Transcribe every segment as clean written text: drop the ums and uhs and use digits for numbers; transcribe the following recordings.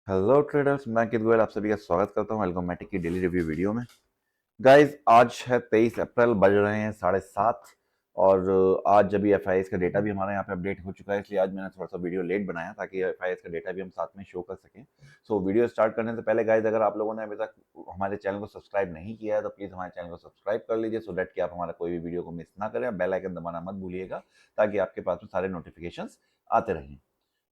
Hello traders, मैं कित गोयल आप सभी का स्वागत करता हूँ एल्गोमेटिक की डेली रिव्यू वीडियो में। गाइस, आज है 23 अप्रैल, बज रहे हैं 7:30 और आज जब एफ आई एस का डेटा भी हमारे यहाँ पे अपडेट हो चुका है, इसलिए आज मैंने थोड़ा सा वीडियो लेट बनाया ताकि एफ आई एस का डेटा भी हम साथ में शो कर सकें। सो वीडियो स्टार्ट करने से पहले गाइस, अगर आप लोगों ने अभी तक हमारे चैनल को सब्सक्राइब नहीं किया है तो प्लीज़ हमारे चैनल को सब्सक्राइब कर लीजिए, सो दैट कि आप हमारा कोई भी वीडियो को मिस ना करें। बेल आइकन दबाना मत भूलिएगा ताकि आपके पास में सारे नोटिफिकेशंस आते रहें।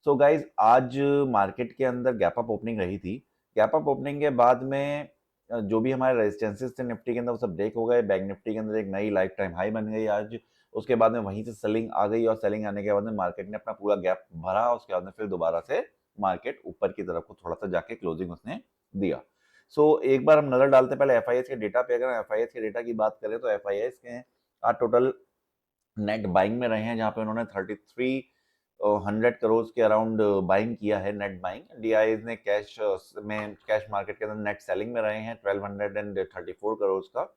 सो गाइज, आज मार्केट के अंदर गैप अप ओपनिंग रही थी। गैप अप ओपनिंग के बाद में जो भी हमारे रेजिस्टेंसेस थे निफ्टी के अंदर वो सब ब्रेक हो गए। बैंक निफ्टी के अंदर एक नई लाइफ टाइम हाई बन गई आज। उसके बाद में वहीं से सेलिंग आ गई और सेलिंग आने के बाद में मार्केट ने अपना पूरा गैप भरा। उसके बाद में फिर दोबारा से मार्केट ऊपर की तरफ को थोड़ा सा जाके क्लोजिंग उसने दिया। एक बार हम नजर डालते हैं पहले एफ आई एस के डेटा पे। अगर एफ आई एस के डेटा की बात करें तो एफ आई एस के आज टोटल नेट बाइंग में रहे हैं, जहां पे उन्होंने 3300 करोड़ के अराउंड बाइंग किया है, नेट बाइंग। डीआईज ने कैश मार्केट के अंदर नेट सेलिंग में रहे हैं 1234 करोड़ का।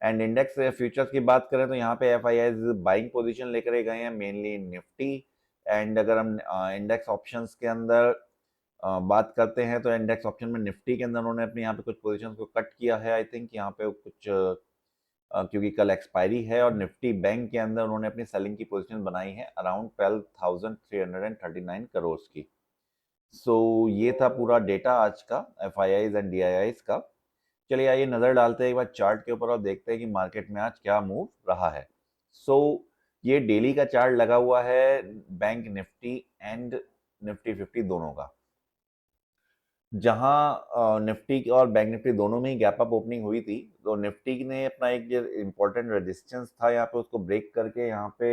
एंड इंडेक्स फ्यूचर्स की बात करें तो यहाँ पे F I I buying position लेकर गए हैं, मेनली निफ्टी। एंड अगर हम इंडेक्स ऑप्शंस के अंदर बात करते हैं तो इंडेक्स ऑप्शन में निफ्टी के अंदर उन्होंने अपने यहाँ पे कुछ पोजीशंस को कट किया है। आई थिंक यहाँ पे कुछ क्योंकि कल एक्सपायरी है। और निफ्टी बैंक के अंदर उन्होंने अपनी सेलिंग की पोजीशन बनाई है अराउंड 12,339 करोड़ की। ये था पूरा डेटा आज का F I eyes and D I eyes का। चलिए आइए नजर डालते हैं एक बार चार्ट के ऊपर और देखते हैं कि मार्केट में आज क्या मूव रहा है। सो ये डेली का चार्ट लगा हुआ है बैंक निफ्टी एंड निफ्टी 50 दोनों का, जहां निफ्टी और बैंक निफ्टी दोनों में ही गैप अप ओपनिंग हुई थी। तो निफ्टी ने अपना एक जो इम्पोर्टेंट रेजिस्टेंस था यहाँ पे उसको ब्रेक करके यहाँ पे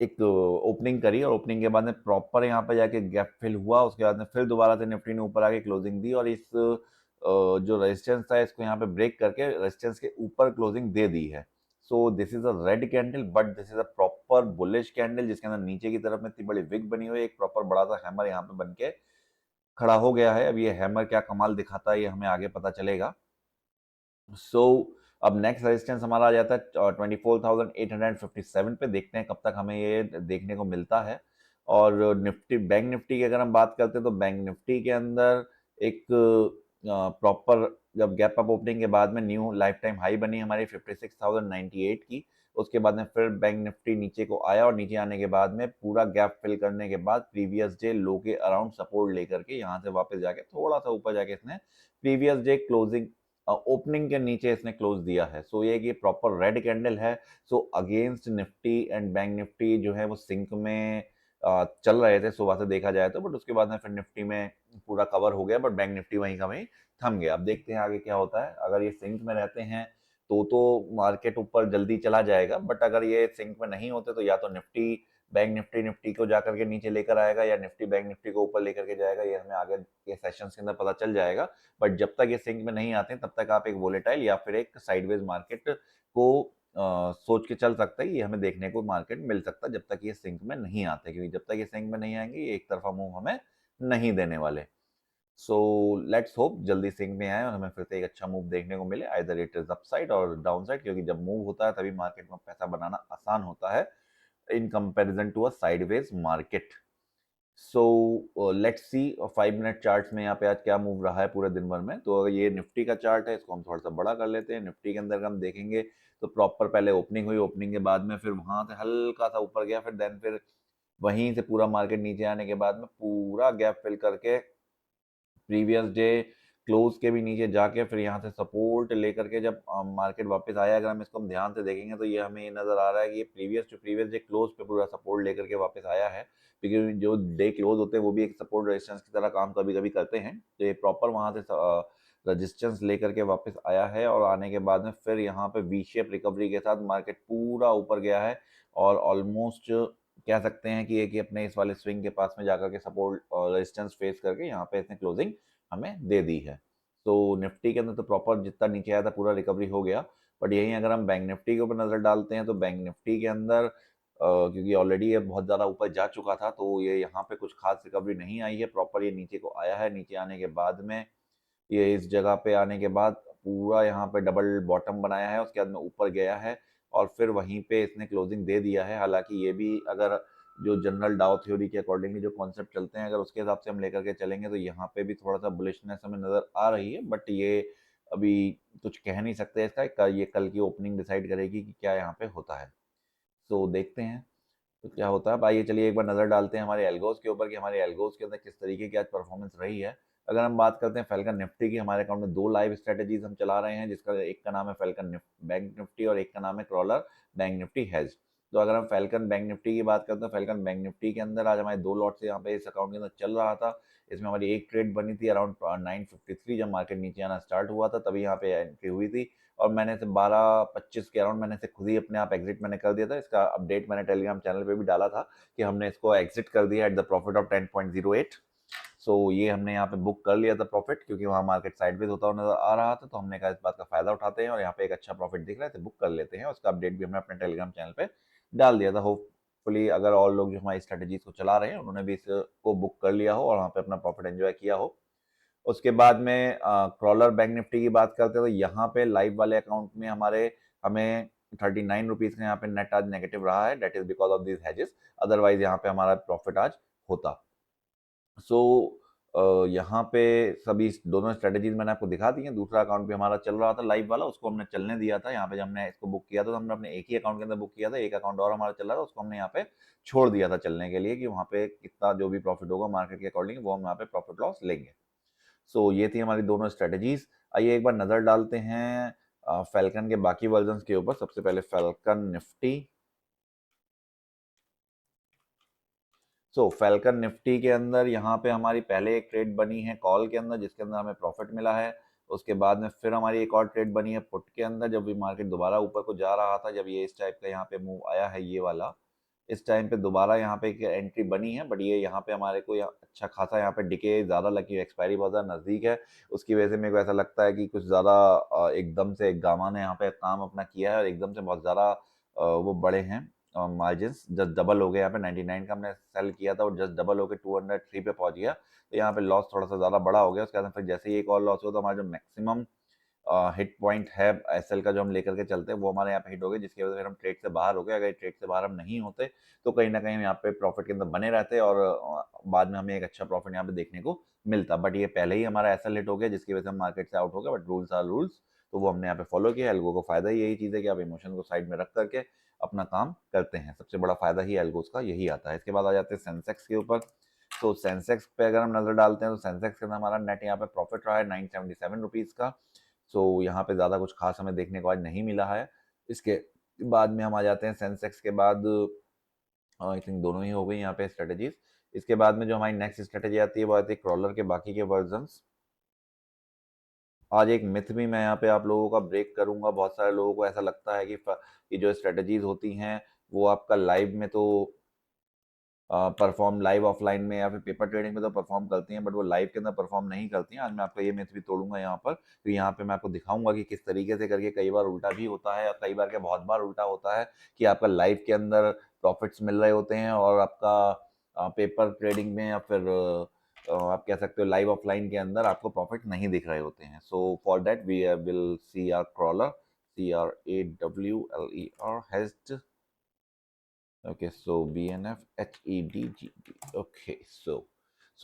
एक ओपनिंग करी और ओपनिंग के बाद में प्रॉपर यहाँ पे जाके गैप फिल हुआ। उसके बाद में फिर दोबारा से निफ्टी ने ऊपर आके क्लोजिंग दी और इस जो रेजिस्टेंस था इसको यहाँ पे ब्रेक करके रेजिस्टेंस के ऊपर क्लोजिंग दे दी है। सो this is a red candle, but this is a proper bullish candle जिसके अंदर नीचे की तरफ में इतनी बड़ी विग बनी हुई है, एक प्रॉपर बड़ा सा हैमर यहाँ पे बन के खड़ा हो गया है। अब ये हैमर क्या कमाल दिखाता है ये हमें आगे पता चलेगा। सो अब नेक्स्ट रेजिस्टेंस हमारा आ जाता है 24,857 पे। देखते हैं कब तक हमें ये देखने को मिलता है। और निफ्टी बैंक निफ्टी की अगर हम बात करते हैं तो बैंक निफ्टी के अंदर एक प्रॉपर जब गैप अप ओपनिंग के बाद में न्यू लाइफ टाइम हाई बनी हमारी 56,098 की। उसके बाद में फिर बैंक निफ्टी नीचे को आया और नीचे आने के बाद में पूरा गैप फिल करने के बाद प्रीवियस डे लो के अराउंड सपोर्ट लेकर के यहाँ से वापस जाके थोड़ा सा ऊपर जाके इसने प्रीवियस डे क्लोजिंग ओपनिंग के नीचे इसने क्लोज दिया है। ये कि प्रॉपर रेड कैंडल है। Against Nifty and bank Nifty जो है वो सिंक में चल रहे थे सुबह से देखा जाए तो, बट उसके बाद में फिर निफ्टी में पूरा कवर हो गया, बट बैंक निफ्टी वहीं का वहीं थम गया। अब देखते हैं आगे क्या होता है। अगर ये सिंक में रहते हैं तो मार्केट ऊपर जल्दी चला जाएगा, बट अगर ये सिंक में नहीं होते तो या तो निफ्टी बैंक निफ्टी निफ्टी को जाकर के नीचे लेकर आएगा या निफ्टी बैंक निफ्टी को ऊपर लेकर के जाएगा, ये हमें आगे के सेशंस के अंदर पता चल जाएगा। बट जब तक ये सिंक में नहीं आते तब तक आप एक वोलेटाइल या फिर एक साइडवेज मार्केट को सोच के चल सकते हैं। ये हमें देखने को मार्केट मिल सकता है जब तक ये सिंक में नहीं आते, क्योंकि जब तक ये सिंक में नहीं आएंगे ये एक तरफा मूव हमें नहीं देने वाले। लेट्स होप जल्दी सिंक में आए और हमें फिर से एक अच्छा मूव देखने को मिले, आइदर इट इज अपसाइड और डाउनसाइड, क्योंकि जब मूव होता है तभी मार्केट में पैसा बनाना आसान होता है in comparison to a sideways market. Let's see 5 minute charts में यहाँ पे आज क्या मूव रहा है पूरे दिन भर में। तो अगर ये निफ्टी का चार्ट है इसको हम थोड़ा सा बड़ा कर लेते हैं। निफ्टी के अंदर हम देखेंगे तो प्रॉपर पहले ओपनिंग हुई, ओपनिंग के बाद में फिर वहां से हल्का सा ऊपर गया, फिर वहीं से पूरा मार्केट नीचे आने के बाद में पूरा गैप फिल करके प्रीवियस डे क्लोज के भी नीचे जाके फिर यहाँ से सपोर्ट लेकर के जब मार्केट वापस आया, अगर हम इसको हम ध्यान से देखेंगे तो ये हमें ये नजर आ रहा है कि ये previous to previous day close पे पूरा सपोर्ट लेकर के वापस आया है, क्योंकि जो डे क्लोज होते हैं वो भी एक सपोर्ट रेजिस्टेंस की तरह काम कभी कभी करते हैं। तो ये प्रॉपर वहां से रजिस्टेंस लेकर के वापस आया है और आने के बाद में फिर यहाँ पे वी शेप रिकवरी के साथ मार्केट पूरा ऊपर गया है और ऑलमोस्ट कह सकते हैं कि एक अपने इस वाले स्विंग के पास में जाकर के सपोर्ट और रेजिस्टेंस फेस करके यहाँ पे इसने क्लोजिंग हमें दे दी है। निफ्टी के अंदर तो प्रॉपर जितना नीचे आया था पूरा रिकवरी हो गया। बट यहीं अगर हम बैंक निफ्टी के ऊपर नजर डालते हैं तो बैंक निफ्टी के अंदर क्योंकि ऑलरेडी ये बहुत ज़्यादा ऊपर जा चुका था तो ये यहाँ पे कुछ खास रिकवरी नहीं आई है। प्रॉपर ये नीचे को आया है, नीचे आने के बाद में ये इस जगह पे आने के बाद पूरा यहाँ पे डबल बॉटम बनाया है, उसके बाद में ऊपर गया है और फिर वहीं पे इसने क्लोजिंग दे दिया है। हालांकि ये भी अगर जो जनरल डाउ थ्योरी के अकॉर्डिंगली जो कॉन्सेप्ट चलते हैं, अगर उसके हिसाब से हम लेकर के चलेंगे तो यहाँ पे भी थोड़ा सा बुलिशनेस हमें नज़र आ रही है, बट ये अभी कुछ कह नहीं सकते इसका, ये कल की ओपनिंग डिसाइड करेगी कि क्या यहाँ पे होता है। तो देखते हैं तो क्या होता है। अब आइए चलिए एक बार नज़र डालते हैं हमारे एल्गोस के ऊपर कि हमारे एल्गोस के अंदर किस तरीके की आज परफॉर्मेंस रही है। अगर हम बात करते हैं फैल्कन निफ्टी की, हमारे अकाउंट में 2 लाइव स्ट्रेटजीज हम चला रहे हैं, जिसका एक का नाम है फैल्कन बैंक निफ्टी और एक का नाम है क्रॉलर बैंक निफ्टी हेज। तो अगर हम फैल्कन बैंक निफ्टी की बात करते हैं, फैल्कन बैंक निफ्टी के अंदर आज हमारे 2 लॉट से यहाँ पे इस अकाउंट के अंदर चल रहा था। इसमें हमारी एक ट्रेड बनी थी अराउंड 953, जब मार्केट नीचे आना स्टार्ट हुआ था तभी यहाँ पे एंट्री हुई थी, और मैंने से 12:25 के अराउंड मैंने से खुद ही अपने आप एग्जिट मैंने कर दिया था। इसका अपडेट मैंने टेलीग्राम चैनल पे भी डाला था कि हमने इसको एग्जिट कर दिया एट द प्रॉफिट ऑफ 10.08। सो ये हमने यहाँ पे बुक कर लिया था प्रॉफिट, क्योंकि वहाँ मार्केट साइडवेज होता हुआ नजर आ रहा था, तो हमने कहा इस बात का फायदा उठाते हैं और यहाँ पे एक अच्छा प्रॉफिट दिख रहा है तो बुक कर लेते हैं। उसका अपडेट भी हमने अपने टेलीग्राम चैनल पे डाल दिया था। होपफुली अगर और लोग जो हमारी स्ट्रेटेजीज को चला रहे हैं उन्होंने भी इसको बुक कर लिया हो और वहाँ पे अपना प्रॉफिट एंजॉय किया हो। उसके बाद में क्रॉलर बैंक निफ्टी की बात करते हैं तो यहाँ पे लाइव वाले अकाउंट में हमें 39 रुपीज का यहाँ पे नेट आज नेगेटिव रहा है, that is because of this hedges. Otherwise यहाँ पे हमारा प्रॉफिट आज होता। सो यहाँ पे सभी दोनों स्ट्रेटेजीज मैंने आपको दिखा दी हैं। दूसरा अकाउंट भी हमारा चल रहा था लाइव वाला, उसको हमने चलने दिया था। यहाँ पे जब हमने इसको बुक किया था तो हमने अपने एक ही अकाउंट के अंदर बुक किया था, एक अकाउंट और हमारा चल रहा था, उसको हमने यहाँ पे छोड़ दिया था चलने के लिए कि वहाँ पे कितना जो भी प्रॉफिट होगा मार्केट के अकॉर्डिंग वो हम यहाँ पे प्रॉफिट लॉस लेंगे। सो ये थी हमारी दोनों स्ट्रेटेजीज। आइए एक बार नजर डालते हैं फैल्कन के बाकी वर्जन के ऊपर। सबसे पहले फैल्कन निफ्टी। सो फैल्कन निफ्टी के अंदर यहाँ पे हमारी पहले एक ट्रेड बनी है कॉल के अंदर, जिसके अंदर हमें प्रॉफिट मिला है। उसके बाद में फिर हमारी एक और ट्रेड बनी है पुट के अंदर, जब भी मार्केट दोबारा ऊपर को जा रहा था, जब ये इस टाइप का यहाँ पे मूव आया है ये वाला, इस टाइम पे दोबारा यहाँ पे एक एंट्री बनी है, बट ये यहाँ पे हमारे को अच्छा खासा यहाँ पे डिके ज़्यादा लगी, एक्सपायरी बहुत ज़्यादा नज़दीक है। उसकी वजह से मेरे को ऐसा लगता है कि कुछ ज़्यादा एकदम से गामा ने यहाँ पे काम अपना किया है और एकदम से बहुत ज़्यादा वो बड़े हैं मार्जिन्स, जस्ट डबल हो गए। यहाँ पे 99 का हमने सेल किया था और जस्ट डबल होकर 203 पे पहुंच गया, तो यहाँ पे लॉस थोड़ा सा ज़्यादा बड़ा हो गया। उसके बाद फिर जैसे ही एक और लॉस हुआ तो हमारा जो मैक्सिमम हिट पॉइंट है एसएल का जो हम लेकर के चलते हैं वो हमारे यहाँ पे हिट हो गया, जिसकी वजह से हम ट्रेड से बाहर हो गए। अगर ट्रेड से बाहर हम नहीं होते तो कहीं ना कहीं हम यहाँ पे प्रॉफिट के अंदर बने रहते और बाद में हमें एक अच्छा प्रॉफिट यहाँ पे देखने को मिलता, बट ये पहले ही हमारा एसएल हिट हो गया जिसकी वजह से हम मार्केट से आउट हो गए। बट रूल्स आर रूल्स, तो वो हमने यहाँ पे फॉलो किया। एल्गो को फायदा ही यही चीज़ है कि आप इमोशन को साइड में रख करके अपना काम करते हैं, सबसे बड़ा फायदा ही एल्गोस का यही आता है। इसके बाद आ जाते हैं सेंसेक्स के ऊपर। तो सेंसेक्स पे अगर हम नजर डालते हैं तो सेंसेक्स के अंदर हमारा नेट यहाँ पे प्रॉफिट रहा है 977 रुपीज का। सो यहाँ पे ज़्यादा कुछ खास हमें देखने को आज नहीं मिला है। इसके बाद में हम आ जाते हैं सेंसेक्स के बाद, आई थिंक दोनों ही हो गई यहाँ पे स्ट्रेटेजीज। इसके बाद में जो हमारी नेक्स्ट स्ट्रेटेजी आती है वो आती है क्रॉलर के बाकी के वर्जन्स। आज एक मिथ भी मैं यहाँ पे आप लोगों का ब्रेक करूंगा। बहुत सारे लोगों को ऐसा लगता है कि जो स्ट्रेटेजीज होती हैं वो आपका लाइव में तो परफॉर्म, लाइव ऑफलाइन में या फिर पेपर ट्रेडिंग में तो परफॉर्म करती हैं, बट वो लाइव के अंदर परफॉर्म नहीं करती हैं। आज मैं आपका ये मिथ भी तोड़ूंगा यहाँ पर, तो यहाँ पे मैं आपको दिखाऊंगा कि किस तरीके से करके कई बार उल्टा भी होता है और कई बार क्या बहुत बार उल्टा होता है कि आपका लाइव के अंदर प्रॉफिट्स मिल रहे होते हैं और आपका पेपर ट्रेडिंग में या फिर आप कह सकते हो लाइव ऑफलाइन के अंदर आपको प्रॉफिट नहीं दिख रहे होते हैं। So for that we will see our crawler, CRAWLER heist. Okay, so BNF HEDGD. Okay, so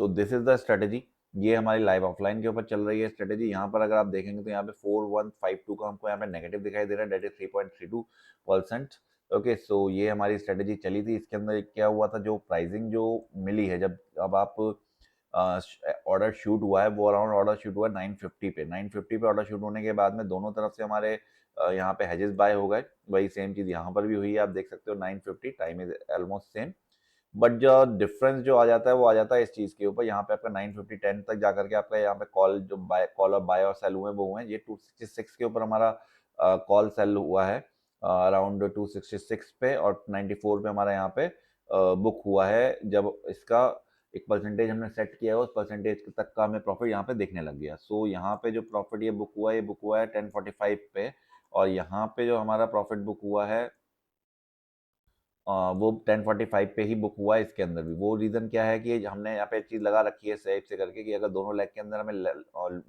this is the strategy। ये हमारी लाइव ऑफलाइन के ऊपर चल रही है स्ट्रेटेजी। यहाँ पर अगर आप देखेंगे तो यहाँ पे 4152 का हमको यहाँ पे नेगेटिव दिखाई दे रहा है, डेट इज 3.32%। ओके, सो ये हमारी स्ट्रेटेजी चली थी। इसके अंदर क्या हुआ था, जो प्राइसिंग जो मिली है, जब अब आप ऑर्डर शूट हुआ है वो अराउंड ऑर्डर शूट हुआ है 950 पे। 950 पे ऑर्डर शूट होने के बाद में दोनों तरफ से हमारे यहाँ पे हेजेस बाय हो गए। वही सेम चीज यहाँ पर भी हुई है, आप देख सकते हो 950, time is almost same. But जो डिफरेंस जो आ जाता है वो आ जाता है इस चीज के ऊपर। यहाँ पे आपका 950 10 तक जाकर के आपका यहाँ पे कॉल और बाय और सेल हुए वो हुए हैं। ये 266 के ऊपर हमारा कॉल सेल हुआ है अराउंड 266 पे, और 94 पे हमारा यहाँ पे बुक हुआ है। जब इसका एक परसेंटेज हमने सेट किया है उस परसेंटेज तक का हमें प्रॉफिट यहाँ पे देखने लग गया। सो यहाँ पे जो प्रॉफिट ये बुक हुआ है 1045 पे, और यहाँ पे जो हमारा प्रॉफिट बुक हुआ है वो 1045 पे ही बुक हुआ है। इसके अंदर भी वो रीज़न क्या है कि हमने यहाँ पे चीज़ लगा रखी है सेफ से करके कि अगर दोनों लेग के अंदर हमें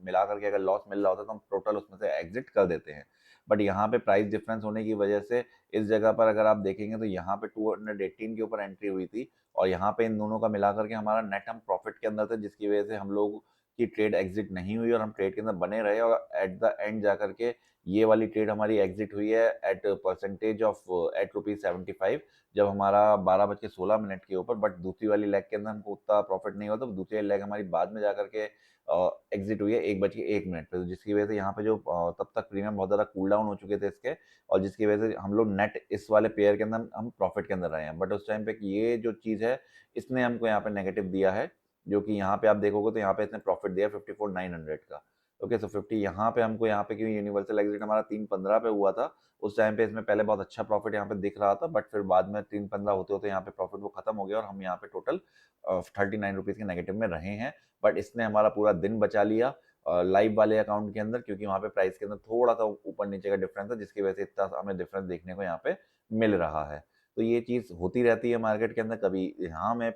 मिला करके अगर लॉस मिल रहा होता है तो हम टोटल उसमें से एग्जिट कर देते हैं। बट यहाँ पे प्राइस डिफरेंस होने की वजह से इस जगह पर अगर आप देखेंगे तो यहाँ पे 218 के ऊपर एंट्री हुई थी और यहाँ पे इन दोनों का मिला करके हमारा नेट हम प्रॉफिट के अंदर थे, जिसकी वजह से हम लोग की ट्रेड एग्जिट नहीं हुई और हम ट्रेड के अंदर बने रहे और एट द एंड जा करके ये वाली ट्रेड हमारी एग्जिट हुई है एट परसेंटेज ऑफ एट ₹75, जब हमारा 12:16 के ऊपर। बट दूसरी वाली लेग के अंदर हमको उतना प्रॉफिट नहीं हुआ, तो दूसरी वाली लेग हमारी बाद में जाकर के एग्जिट हुई है 1:01 पे, तो जिसकी वजह से यहाँ पे जो तब तक प्रीमियम बहुत ज़्यादा कूल डाउन हो चुके थे इसके, और जिसकी वजह से हम लोग नेट इस वाले पेयर के अंदर हम प्रॉफिट के अंदर रहे हैं। बट उस टाइम पे ये जो चीज़ है इसने हमको यहाँ पे नेगेटिव दिया है, जो कि यहाँ पे आप देखोगे तो यहाँ पे इसने प्रॉफिट दिया 54,900 का। ओके, सो 50 यहाँ पे हमको, यहाँ पे क्योंकि यूनिवर्सल एग्जिट हमारा 3:15 पे हुआ था, उस टाइम पे इसमें पहले बहुत अच्छा प्रॉफिट यहाँ पे दिख रहा था, बट फिर बाद में 3:15 होते होते यहाँ पे प्रॉफिट वो खत्म हो गया और हम यहाँ पे टोटल ₹39 के नेगेटिव में रहे हैं। बट इसने हमारा पूरा दिन बचा लिया लाइव वाले अकाउंट के अंदर, क्योंकि वहाँ पे प्राइस के अंदर थोड़ा सा ऊपर नीचे का डिफरेंस है, जिसकी वजह से इतना हमें डिफरेंस देखने को यहाँ पे मिल रहा है। तो ये चीज़ होती रहती है मार्केट के अंदर, कभी यहाँ में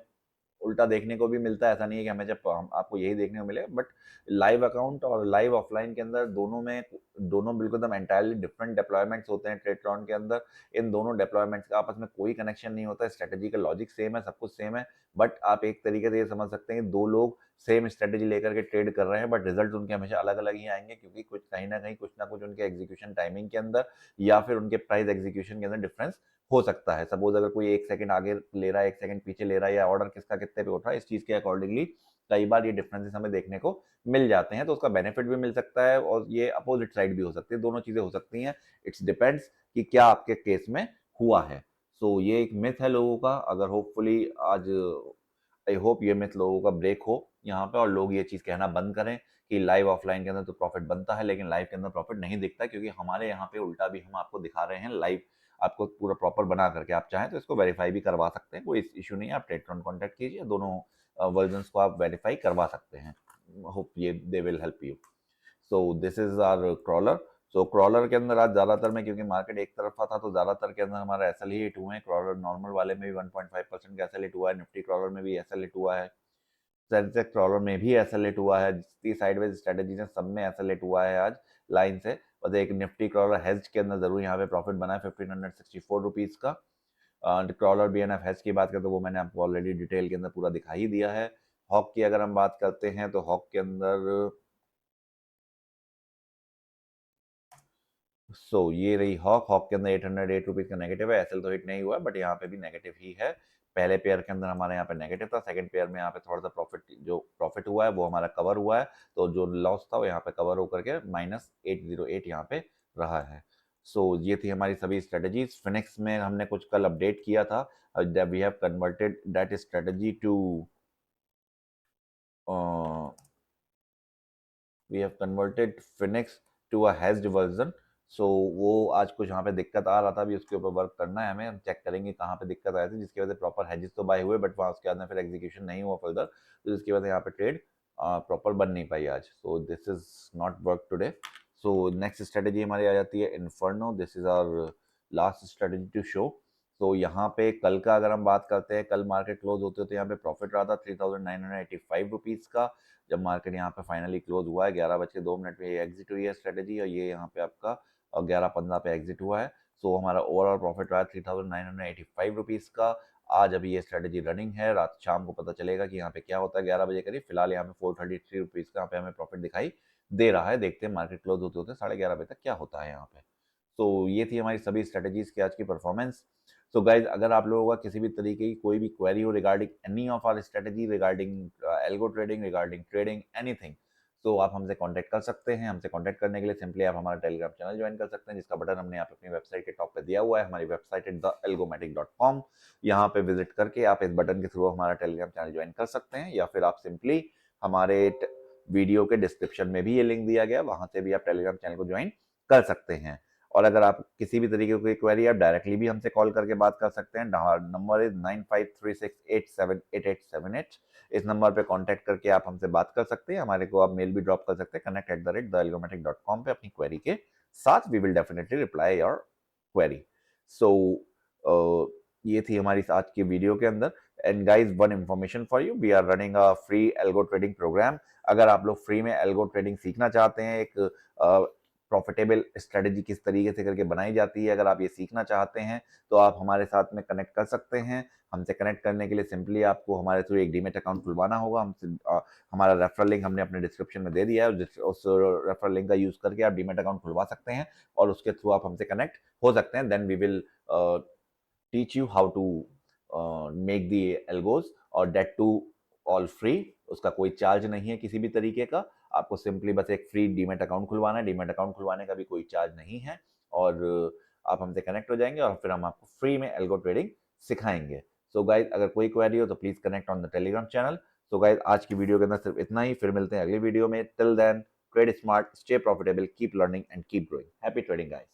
उल्टा देखने को भी मिलता है, ऐसा नहीं है कि हमें जब हम आपको यही देखने को मिलेगा। बट लाइव अकाउंट और लाइव ऑफलाइन के अंदर दोनों बिल्कुल एकदम एंटायरली डिफरेंट डिप्लॉयमेंट्स होते हैं ट्रेडट्रॉन के अंदर। इन दोनों डिप्लॉयमेंट्स का आपस में कोई कनेक्शन नहीं होता है, स्ट्रेटेजी का लॉजिक सेम है, सब कुछ सेम है, बट आप एक तरीके से ये समझ सकते हैं कि दो लोग सेम स्ट्रेटेजी लेकर के ट्रेड कर रहे हैं, बट रिजल्ट उनके हमेशा अलग अलग ही आएंगे, क्योंकि कुछ कहीं ना कहीं कुछ ना कुछ उनके एग्जीक्यूशन टाइमिंग के अंदर या फिर उनके प्राइस एग्जीक्यूशन के अंदर डिफरेंस हो सकता है। सपोज अगर कोई 1 सेकंड आगे ले रहा है, 1 सेकंड पीछे ले रहा है, या ऑर्डर किसका कितने पे उठ रहा है, इस चीज़ के अकॉर्डिंगली कई बार ये डिफरेंसेस हमें देखने को मिल जाते हैं, तो उसका बेनिफिट भी मिल सकता है और ये अपोजिट साइड भी हो सकती है, दोनों चीज़ें हो सकती हैं। इट्स डिपेंड्स कि क्या आपके केस में हुआ है। सो ये एक मिथ है लोगों का, अगर होपफुली आज आई होप ये मिथ लोगों का ब्रेक हो यहाँ पे और लोग ये चीज़ कहना बंद करें कि लाइव ऑफलाइन के अंदर तो प्रॉफिट बनता है लेकिन लाइव के अंदर प्रॉफिट नहीं दिखता, क्योंकि हमारे यहाँ पे उल्टा भी हम आपको दिखा रहे हैं लाइव, आपको पूरा प्रॉपर बना करके। आप चाहें तो इसको वेरीफाई भी करवा सकते हैं, कोई इश्यू नहीं है, आप ट्रेडट्रॉन कॉन्टैक्ट कीजिए, दोनों वर्जन्स को आप वेरीफाई करवा सकते हैं। होप ये they will help you. So this is our crawler. So crawler के अंदर आज ज़्यादातर में, क्योंकि मार्केट एक तरफा था, तो ज़्यादातर के अंदर हमारा एसएल ही हिट हुए हैं। क्रॉलर नॉर्मल वाले में भी 1.5% का एसएल हिट हुआ है, निफ्टी क्रॉलर में भी एसएल हिट हुआ है, सेंसेक्स क्रॉलर में भी ऐसा लेट हुआ है, जितनी साइडवेज स्ट्रेटेजीज है सब में ऐसा लेट हुआ है आज लाइन से। बस एक निफ्टी क्रॉलर हेज के अंदर जरूर यहाँ पे प्रॉफिट बना है 1564 रुपीज का। क्रॉलर बीएनएफ हेज की बात करें तो वो मैंने आपको ऑलरेडी डिटेल के अंदर पूरा दिखा ही दिया है। हॉक की अगर हम बात करते हैं तो हॉक के अंदर ये रही हॉक। हॉक के अंदर 808 रुपीज का नेगेटिव है, एसएल तो हिट नहीं हुआ बट यहाँ पे भी नेगेटिव ही है। पहले पेयर के अंदर हमारे यहाँ पे नेगेटिव था, सेकंड पेयर में यहाँ पे थोड़ा सा प्रॉफिट हुआ है वो हमारा कवर हुआ है, तो जो लॉस था वो यहाँ पे कवर होकर के -808 यहाँ पे रहा है। ये थी हमारी सभी स्ट्रेटेजीज। फिनिक्स में हमने कुछ कल अपडेट किया था, we have converted that strategy to we have converted Phoenix to a hedged version. वो आज कुछ यहाँ पे दिक्कत आ रहा था, अभी उसके ऊपर वर्क करना है हमें, हम चेक करेंगे कहाँ पे दिक्कत आई थी जिसकी वजह से प्रॉपर हेजेस तो बाय हुए बट वहाँ उसके बाद में फिर एग्जीक्यूशन नहीं हुआ फर्दर, तो जिसकी वजह से यहाँ पे ट्रेड प्रॉपर बन नहीं पाई आज। This is not work today. Next strategy हमारी आ जाती है Inferno. This is our last strategy to show. यहाँ पे कल का अगर हम बात करते हैं, कल मार्केट क्लोज होते होते यहाँ पे प्रॉफिट रहा था 3985 रुपीज का। जब मार्केट यहाँ पे फाइनली क्लोज हुआ है 11:02 पे एग्जिट हुई है स्ट्रेटेजी, और ये यहाँ पे आपका 11:15 पे एग्जिट हुआ है। हमारा ओवरऑल प्रॉफिट रहा है 3985 रुपीज का। आज अभी ये स्ट्रेटेजी रनिंग है, रात शाम को पता चलेगा कि यहाँ पे क्या होता है 11 बजे करीब। फिलहाल यहाँ पे 433 रुपीज का यहाँ पे हमें प्रॉफिट दिखाई दे रहा है, देखते हैं मार्केट क्लोज होते होते 11:30 बजे तक क्या होता है यहाँ पे। ये थी हमारी सभी स्ट्रेटेजीज की आज की परफॉर्मेंस। गाइज, अगर आप लोगों का किसी भी तरीके की कोई भी क्वेरी हो regarding any of our strategy, regarding algo trading, regarding trading anything, तो आप हमसे कांटेक्ट कर सकते हैं। हमसे कांटेक्ट करने के लिए सिंपली आप हमारा टेलीग्राम चैनल ज्वाइन कर सकते हैं, जिसका बटन हमने यहाँ पे अपनी वेबसाइट के टॉप पे दिया हुआ है। हमारी वेबसाइट है thealgomatic.com। यहाँ पे विजिट करके आप इस बटन के थ्रू हमारा टेलीग्राम चैनल ज्वाइन कर सकते हैं, या फिर आप सिंपली हमारे वीडियो के डिस्क्रिप्शन में भी ये लिंक दिया गया, वहां से भी आप टेलीग्राम चैनल को ज्वाइन कर सकते हैं। और अगर आप किसी भी तरीके की क्वेरी, आप डायरेक्टली भी हमसे कॉल करके बात कर सकते हैं। Number is 9536878878। इस नंबर पे कांटेक्ट करके आप हमसे बात कर सकते हैं। हमारे को आप मेल भी ड्रॉप कर सकते हैं connect@thealgomatic.com पे अपनी क्वेरी के साथ। We will definitely reply your query. So ये थी हमारी आज की वीडियो के अंदर। And guys, one information for you, we are running a free algo trading program. अगर आप लोग फ्री में एल्गो ट्रेडिंग सीखना चाहते हैं, एक प्रॉफिटेबल स्ट्रेटजी किस तरीके से करके बनाई जाती है, अगर आप ये सीखना चाहते हैं तो आप हमारे साथ में कनेक्ट कर सकते हैं। हमसे कनेक्ट करने के लिए सिंपली आपको हमारे थ्रू एक डीमैट अकाउंट खुलवाना होगा। हमारा रेफरल लिंक हमने अपने डिस्क्रिप्शन में दे दिया है, उस रेफरल लिंक का यूज करके आप डीमैट अकाउंट खुलवा सकते हैं और उसके थ्रू आप हमसे कनेक्ट हो सकते हैं। Then we will teach you how to make the algos, और डेट टू ऑल फ्री। उसका कोई चार्ज नहीं है किसी भी तरीके का। आपको सिंपली बस एक फ्री डीमैट अकाउंट खुलवाना है। डीमैट अकाउंट खुलवाने का भी कोई चार्ज नहीं है, और आप हमसे कनेक्ट हो जाएंगे और फिर हम आपको फ्री में एल्गो ट्रेडिंग सिखाएंगे। सो गाइज, अगर कोई क्वेरी हो तो please connect on the Telegram channel. So guys, आज की वीडियो के अंदर सिर्फ इतना ही। फिर मिलते हैं अगली वीडियो में। Till then, trade smart, stay profitable, keep learning and keep growing. Happy trading guys.